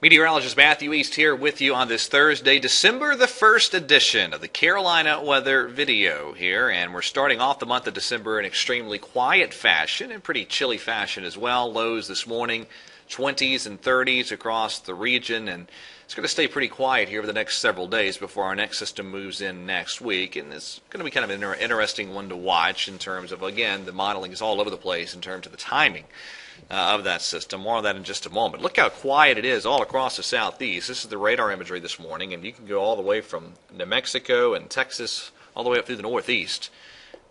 Meteorologist Matthew East here with you on this Thursday, December the 1st edition of the Carolina Weather Video here. And we're starting off the month of December in extremely quiet fashion and pretty chilly fashion as well. Lows this morning, 20s and 30s across the region. And it's going to stay pretty quiet here for the next several days before our next system moves in next week. And it's going to be kind of an interesting one to watch in terms of, again, the modeling is all over the place in terms of the timing of that system. More on that in just a moment. Look how quiet it is all across the southeast. This is the radar imagery this morning, and you can go all the way from New Mexico and Texas all the way up through the northeast,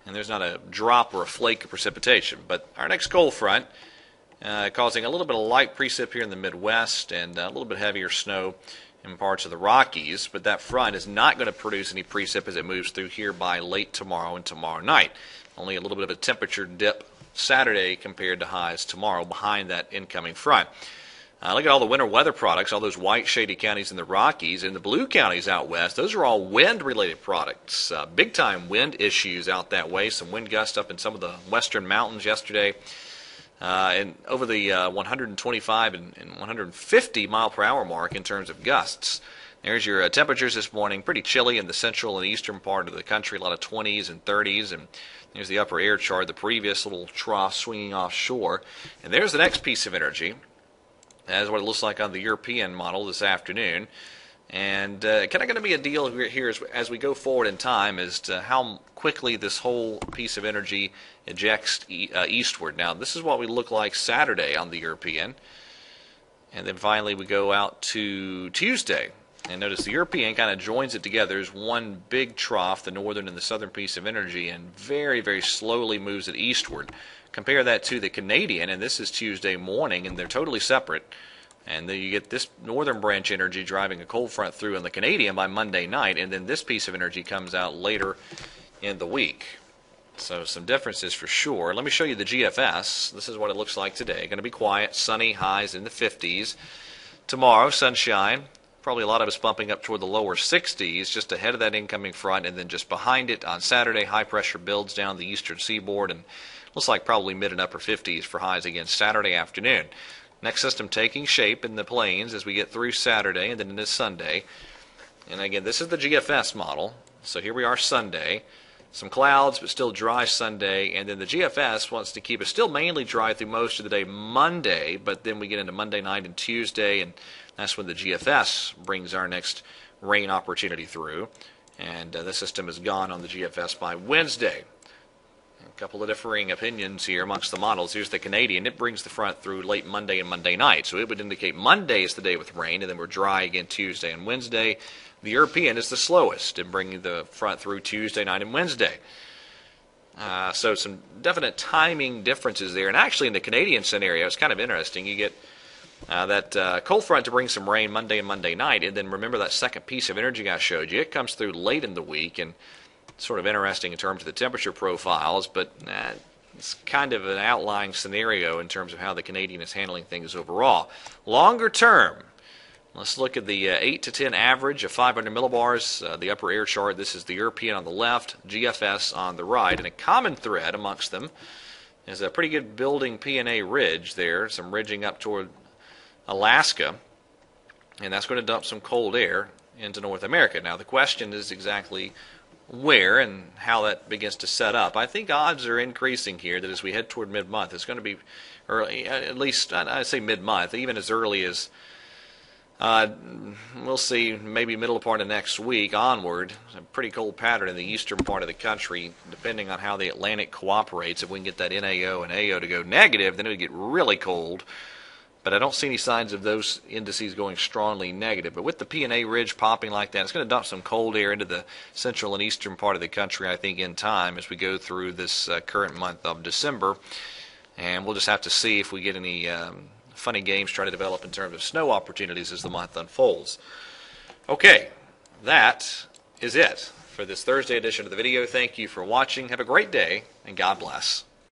and there's not a drop or a flake of precipitation. But our next cold front causing a little bit of light precip here in the Midwest and a little bit heavier snow in parts of the Rockies, but that front is not going to produce any precip as it moves through here by late tomorrow and tomorrow night. Only a little bit of a temperature dip Saturday compared to highs tomorrow behind that incoming front. Look at all the winter weather products, all those white shady counties in the Rockies and the blue counties out west. Those are all wind-related products. Big-time wind issues out that way. Some wind gusts up in some of the western mountains yesterday. And over the 125 and 150 mile per hour mark in terms of gusts. There's your temperatures this morning. Pretty chilly in the central and eastern part of the country. A lot of 20s and 30s. And there's the upper air chart, the previous little trough swinging offshore. And there's the next piece of energy. That's what it looks like on the European model this afternoon. And kind of going to be a deal here as we go forward in time as to how quickly this whole piece of energy ejects eastward. Now, this is what we look like Saturday on the European. And then finally we go out to Tuesday. And notice the European kind of joins it together as one big trough, the northern and the southern piece of energy, and very, very slowly moves it eastward. Compare that to the Canadian, and this is Tuesday morning, and they're totally separate. And then you get this northern branch energy driving a cold front through on the Canadian by Monday night, and then this piece of energy comes out later in the week. So some differences for sure. Let me show you the GFS. This is what it looks like today. Going to be quiet, sunny, highs in the 50s. Tomorrow, sunshine. Probably a lot of us bumping up toward the lower 60s, just ahead of that incoming front, and then just behind it on Saturday, high pressure builds down the eastern seaboard, and looks like probably mid and upper 50s for highs again Saturday afternoon. Next system taking shape in the plains as we get through Saturday and then into Sunday. And again, this is the GFS model. So here we are Sunday. Some clouds, but still dry Sunday. And then the GFS wants to keep it still mainly dry through most of the day Monday, but then we get into Monday night and Tuesday, and that's when the GFS brings our next rain opportunity through. And the system is gone on the GFS by Wednesday. A couple of differing opinions here amongst the models. Here's the Canadian. It brings the front through late Monday and Monday night. So it would indicate Monday is the day with rain, and then we're dry again Tuesday and Wednesday. The European is the slowest in bringing the front through Tuesday night and Wednesday. So some definite timing differences there. And actually in the Canadian scenario, it's kind of interesting. You get that cold front to bring some rain Monday and Monday night, and then remember that second piece of energy I showed you. It comes through late in the week, and sort of interesting in terms of the temperature profiles, but it's kind of an outlying scenario in terms of how the Canadian is handling things overall. Longer term, let's look at the 8 to 10 average of 500 millibars, the upper air chart. This is the European on the left, GFS on the right, and a common thread amongst them is a pretty good building P&A ridge there, some ridging up toward Alaska, and that's going to dump some cold air into North America. Now the question is exactly where and how that begins to set up. I think odds are increasing here that as we head toward mid-month, it's going to be early, at least I'd say mid-month, even as early as we'll see maybe middle part of next week onward. A pretty cold pattern in the eastern part of the country, depending on how the Atlantic cooperates. If we can get that NAO and AO to go negative, then it would get really cold. But I don't see any signs of those indices going strongly negative. But with the P&A ridge popping like that, it's going to dump some cold air into the central and eastern part of the country, I think, in time as we go through this current month of December. And we'll just have to see if we get any funny games try to develop in terms of snow opportunities as the month unfolds. Okay, that is it for this Thursday edition of the video. Thank you for watching. Have a great day, and God bless.